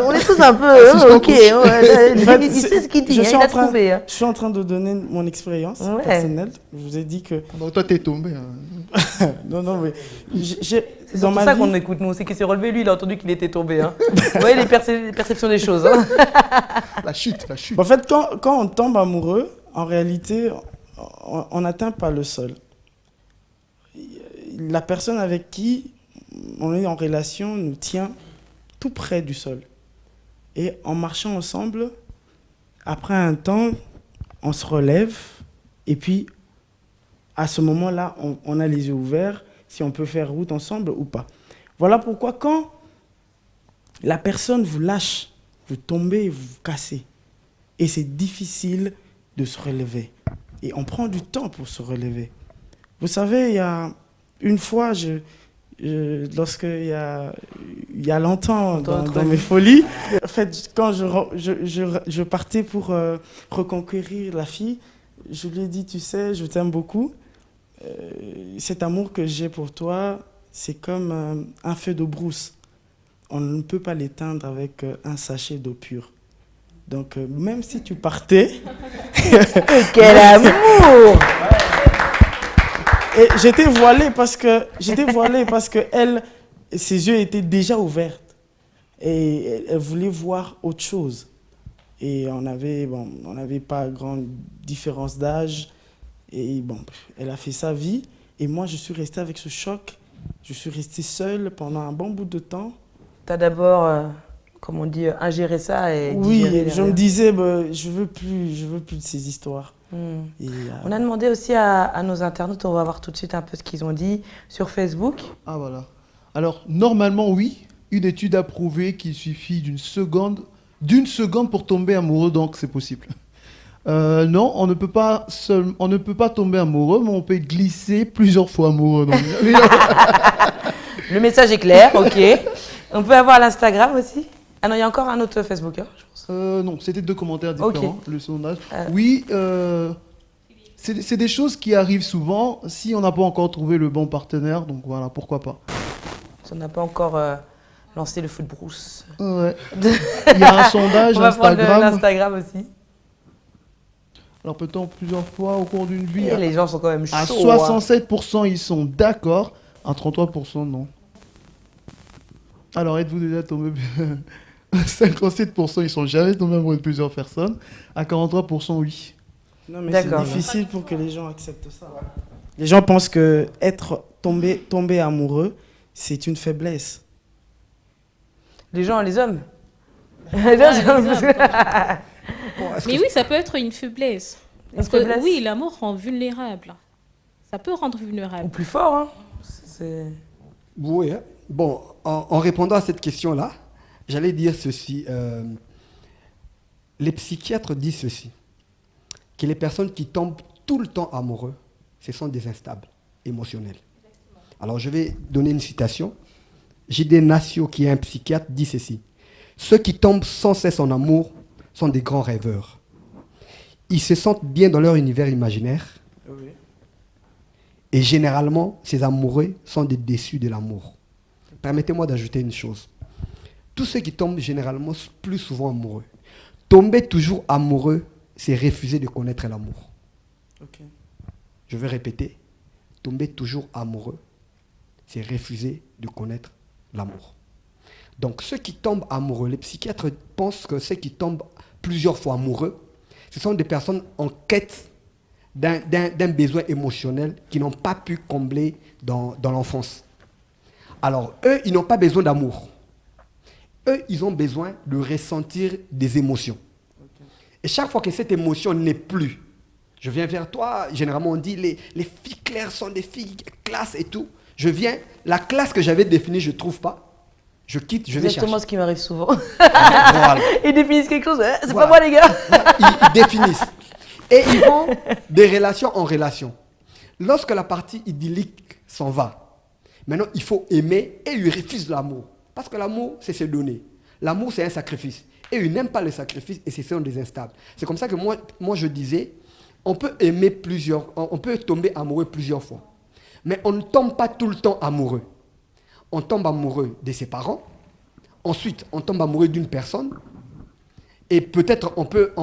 On est tous un peu, ok. Il sait ce qu'il dit, il a trouvé. Je suis en train de donner mon expérience personnelle. Je vous ai dit que... Donc toi, t'es tombé. Hein. non, mais... C'est pour ça qu'on écoute, nous. C'est qu'il s'est relevé, lui, il a entendu qu'il était tombé. Hein. Vous voyez les perceptions des choses. Hein. La chute. En fait, quand on tombe amoureux, en réalité, on n'atteint pas le sol. La personne avec qui on est en relation nous tient tout près du sol. Et en marchant ensemble, après un temps, on se relève. Et puis, à ce moment-là, on a les yeux ouverts, si on peut faire route ensemble ou pas. Voilà pourquoi quand la personne vous lâche, vous tombez, vous vous cassez. Et c'est difficile de se relever. Et on prend du temps pour se relever. Vous savez, il y a une fois, lorsqu'il y a longtemps, dans mes folies, en fait, quand je partais pour reconquérir la fille, je lui ai dit, tu sais, je t'aime beaucoup. Cet amour que j'ai pour toi, c'est comme un feu de brousse. On ne peut pas l'éteindre avec un sachet d'eau pure. Donc, même si tu partais... Quel amour! Et j'étais voilée parce que elle, ses yeux étaient déjà ouverts. Et elle voulait voir autre chose. Et on n'avait pas grande différence d'âge. Et bon, elle a fait sa vie. Et moi, je suis restée avec ce choc. Je suis restée seule pendant un bon bout de temps. Tu as d'abord, comme on dit, ingéré ça et digéré Oui, je me disais, je veux plus de ces histoires. Et, on a demandé aussi à nos internautes, on va voir tout de suite un peu ce qu'ils ont dit sur Facebook. Ah voilà. Alors, normalement, oui, une étude a prouvé qu'il suffit d'une seconde pour tomber amoureux, donc c'est possible. Non, on ne peut pas tomber amoureux, mais on peut glisser plusieurs fois amoureux. Donc. Le message est clair, ok. On peut avoir l'Instagram aussi. Ah non, il y a encore un autre Facebooker, je pense. Non, c'était 2 commentaires différents, Ok. le sondage. Oui, c'est des choses qui arrivent souvent si on n'a pas encore trouvé le bon partenaire, donc voilà, pourquoi pas. On n'a pas encore lancé le feu de brousse. Ouais. Il y a un sondage On va prendre Instagram. l'Instagram aussi. Alors peut-on plusieurs fois au cours d'une vie. Et les gens sont quand même chauds. À 67%, ils sont d'accord, à 33%, non. Alors, êtes-vous déjà tombé... 57%, ils sont jamais tombés amoureux de plusieurs personnes. À 43%, oui. Non, mais c'est difficile pour que les gens acceptent ça. Les gens pensent que tomber amoureux, c'est une faiblesse. Les gens, les hommes. Mais oui, ça peut être une faiblesse. Parce que oui, l'amour rend vulnérable. Ça peut rendre vulnérable. Ou plus fort, hein. Oui, hein. Bon, en répondant à cette question-là, j'allais dire ceci. Les psychiatres disent ceci, que les personnes qui tombent tout le temps amoureux, ce sont des instables émotionnels. Alors, je vais donner une citation. J.D. Nassio, qui est un psychiatre, dit ceci. Ceux qui tombent sans cesse en amour sont des grands rêveurs. Ils se sentent bien dans leur univers imaginaire. Oui. Et généralement, ces amoureux sont des déçus de l'amour. Permettez-moi d'ajouter une chose. Tous ceux qui tombent généralement plus souvent amoureux. Tomber toujours amoureux, c'est refuser de connaître l'amour. Okay. Je vais répéter. Tomber toujours amoureux, c'est refuser de connaître l'amour. Donc ceux qui tombent amoureux, les psychiatres pensent que ceux qui tombent plusieurs fois amoureux, ce sont des personnes en quête d'un besoin émotionnel qu'ils n'ont pas pu combler dans l'enfance. Alors, eux, ils n'ont pas besoin d'amour. Eux, ils ont besoin de ressentir des émotions. Okay. Et chaque fois que cette émotion n'est plus, je viens vers toi, généralement on dit les filles claires sont des filles classe et tout. Je viens, la classe que j'avais définie, je ne trouve pas. Je quitte, je vais chercher. C'est exactement ce qui m'arrive souvent. Voilà. Ils définissent quelque chose, c'est voilà. pas moi les gars. Ils définissent. Et ils vont de relation en relation. Lorsque la partie idyllique s'en va, maintenant il faut aimer et ils refusent l'amour. Parce que l'amour, c'est se donner. L'amour, c'est un sacrifice. Et ils n'aiment pas le sacrifice et ce sont des instables. C'est comme ça que moi je disais, on peut aimer on peut tomber amoureux plusieurs fois. Mais on ne tombe pas tout le temps amoureux. On tombe amoureux de ses parents. Ensuite, on tombe amoureux d'une personne. Et peut-être on peut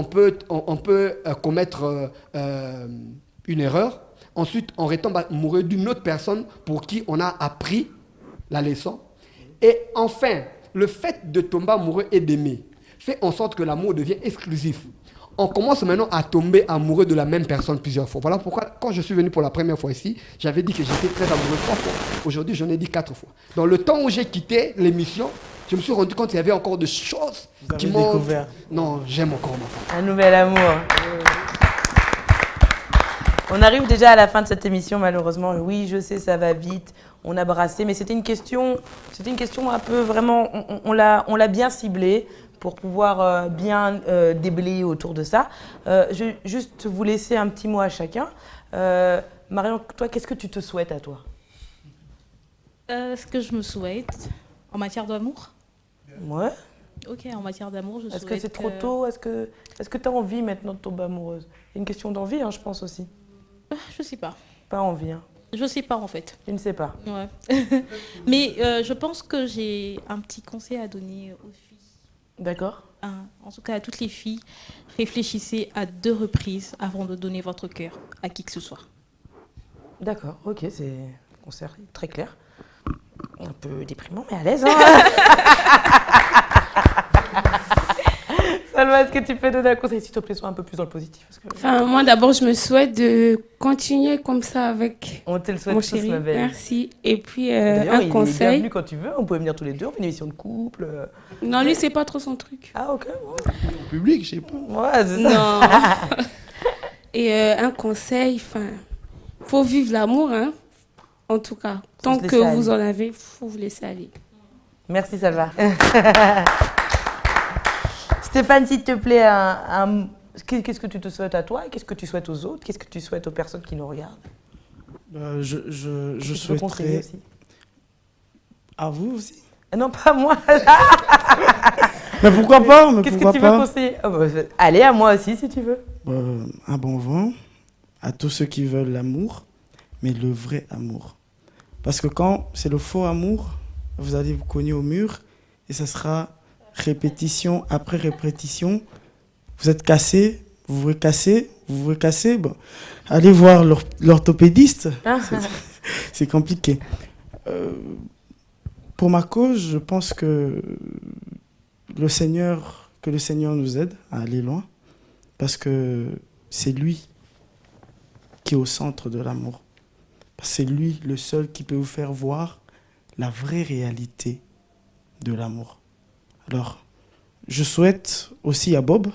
commettre une erreur. Ensuite, on retombe amoureux d'une autre personne pour qui on a appris la leçon. Et enfin, le fait de tomber amoureux et d'aimer fait en sorte que l'amour devient exclusif. On commence maintenant à tomber amoureux de la même personne plusieurs fois. Voilà pourquoi, quand je suis venu pour la première fois ici, j'avais dit que j'étais très amoureux 3 fois. Aujourd'hui, j'en ai dit 4 fois. Dans le temps où j'ai quitté l'émission, je me suis rendu compte qu'il y avait encore des choses qui m'ont découvert. Non, j'aime encore ma femme. Un nouvel amour. On arrive déjà à la fin de cette émission, malheureusement. Oui, je sais, ça va vite. On a brassé, mais c'était une question un peu vraiment, on l'a bien ciblée pour pouvoir bien déblayer autour de ça. Je vais juste vous laisser un petit mot à chacun. Marion, toi, qu'est-ce que tu te souhaites à toi? Ce que je me souhaite en matière d'amour. Ouais. Ok, en matière d'amour, je souhaite... Est-ce que c'est trop tôt? Est-ce que tu as envie maintenant de tomber amoureuse? C'est une question d'envie, hein, je pense aussi. Je sais pas. Pas envie, hein. Je sais pas, en fait. Tu ne sais pas. Ouais. Mais je pense que j'ai un petit conseil à donner aux filles. D'accord. En tout cas, à toutes les filles, réfléchissez à 2 reprises avant de donner votre cœur à qui que ce soit. D'accord, ok, c'est un conseil très clair. Un peu déprimant, mais à l'aise. Hein. Salma, est-ce que tu peux donner un conseil, s'il te plaît, sois un peu plus dans le positif parce que... Enfin, moi, d'abord, je me souhaite de continuer comme ça avec On te le souhaite mon tous, chéri. ma belle. Merci. Et puis, D'ailleurs, un il est conseil. bienvenu quand tu veux. On peut venir tous les deux, on fait une émission de couple. Non, lui, c'est pas trop son truc. Ah, ok. En public, je sais pas. Ouais, c'est ça. Non. Et un conseil, enfin, faut vivre l'amour, hein. En tout cas, tant se que laisser vous aller. en avez, faut vous laisser aller. Merci, Salva. Stéphane, s'il te plaît, qu'est-ce que tu te souhaites à toi et qu'est-ce que tu souhaites aux autres? Qu'est-ce que tu souhaites aux personnes qui nous regardent? Je Tu peux conseiller souhaiterais... aussi. À vous aussi? Non, pas moi. Mais pourquoi pas? Mais Qu'est-ce que pourquoi tu pas? veux conseiller? Allez, à moi aussi, si tu veux. Un bon vent à tous ceux qui veulent l'amour, mais le vrai amour. Parce que quand c'est le faux amour, vous allez vous cogner au mur et ça sera répétition après répétition. Vous êtes cassé, vous vous recassez, vous vous recassez. Bon, allez voir l'orthopédiste. C'est compliqué. Pour ma cause, je pense que le Seigneur nous aide à aller loin. Parce que c'est lui qui est au centre de l'amour. C'est lui le seul qui peut vous faire voir la vraie réalité de l'amour. Alors, je souhaite aussi à Bob,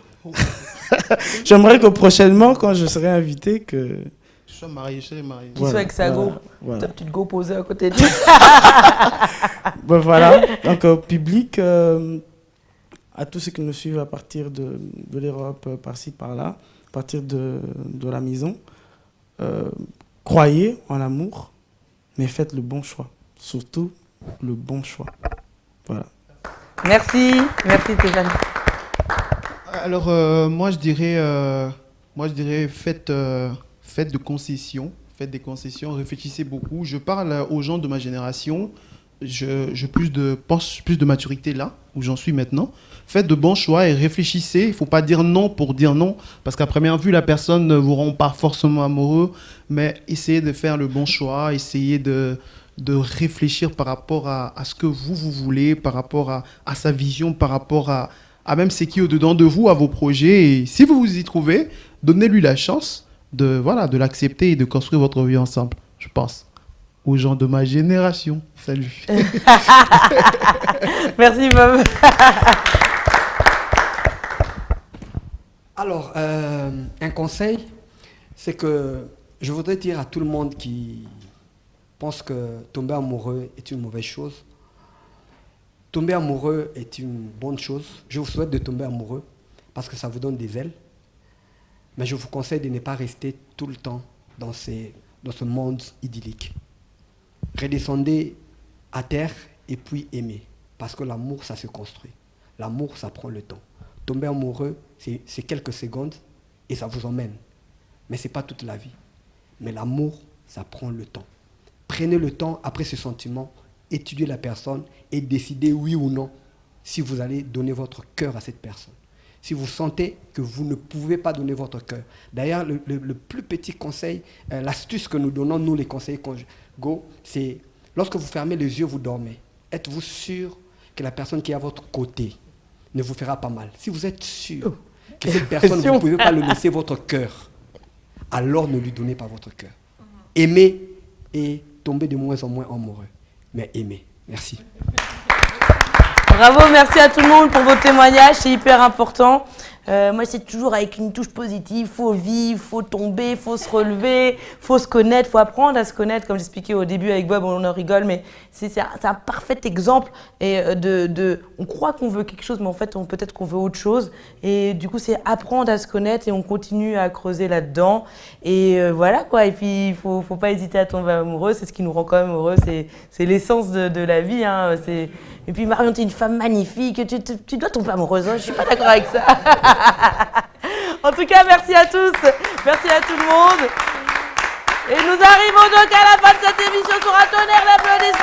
j'aimerais que prochainement, quand je serai invité, que... Je suis marié, je serai marié. Qu'il soit avec sa go. Voilà. Ta petite go posée à côté de lui. Ben voilà, donc au public, à tous ceux qui nous suivent à partir de l'Europe, par-ci, par-là, à partir de la maison, croyez en l'amour, mais faites le bon choix. Surtout le bon choix. Voilà. Merci Stéphane. Alors, moi, je dirais faites des concessions. Faites des concessions, réfléchissez beaucoup. Je parle aux gens de ma génération. J'ai plus de maturité là, où j'en suis maintenant. Faites de bons choix et réfléchissez. Il ne faut pas dire non pour dire non, parce qu'à première vue, la personne ne vous rend pas forcément amoureux, mais essayez de faire le bon choix, essayez de réfléchir par rapport à ce que vous voulez, par rapport à sa vision, par rapport à même ce qui est au-dedans de vous, à vos projets. Et si vous vous y trouvez, donnez-lui la chance de l'accepter et de construire votre vie ensemble, je pense. Aux gens de ma génération. Salut. Merci Bob. Alors, un conseil, c'est que je voudrais dire à tout le monde qui pense que tomber amoureux est une mauvaise chose. Tomber amoureux est une bonne chose. Je vous souhaite de tomber amoureux parce que ça vous donne des ailes. Mais je vous conseille de ne pas rester tout le temps dans ce monde idyllique. Redescendez à terre et puis aimez. Parce que l'amour, ça se construit. L'amour, ça prend le temps. Tomber amoureux, c'est quelques secondes et ça vous emmène. Mais ce n'est pas toute la vie. Mais l'amour, ça prend le temps. Prenez le temps, après ce sentiment, étudiez la personne et décidez oui ou non si vous allez donner votre cœur à cette personne. Si vous sentez que vous ne pouvez pas donner votre cœur. D'ailleurs, le plus petit conseil, l'astuce que nous donnons, nous les conseillers conjugaux, c'est lorsque vous fermez les yeux, vous dormez. Êtes-vous sûr que la personne qui est à votre côté ne vous fera pas mal? Si vous êtes sûr que cette personne, vous ne pouvez pas lui laisser votre cœur, alors ne lui donnez pas votre cœur. Aimez et tombez de moins en moins amoureux. Mais aimez. Merci. Bravo, merci à tout le monde pour vos témoignages, c'est hyper important. Moi, c'est toujours avec une touche positive. Faut vivre, faut tomber, faut se relever, faut se connaître, faut apprendre à se connaître. Comme j'expliquais au début avec Bob, on en rigole, mais c'est un parfait exemple. Et on croit qu'on veut quelque chose, mais en fait, peut-être qu'on veut autre chose. Et du coup, c'est apprendre à se connaître et on continue à creuser là-dedans. Et voilà quoi. Et puis, il faut pas hésiter à tomber amoureux. C'est ce qui nous rend quand même heureux. C'est l'essence de la vie. Hein. Et puis, Marion, tu es une femme magnifique. Tu dois tomber amoureuse. Hein. Je suis pas d'accord avec ça. En tout cas, merci à tous. Merci à tout le monde. Et nous arrivons donc à la fin de cette émission sur un tonnerre d'applaudissements.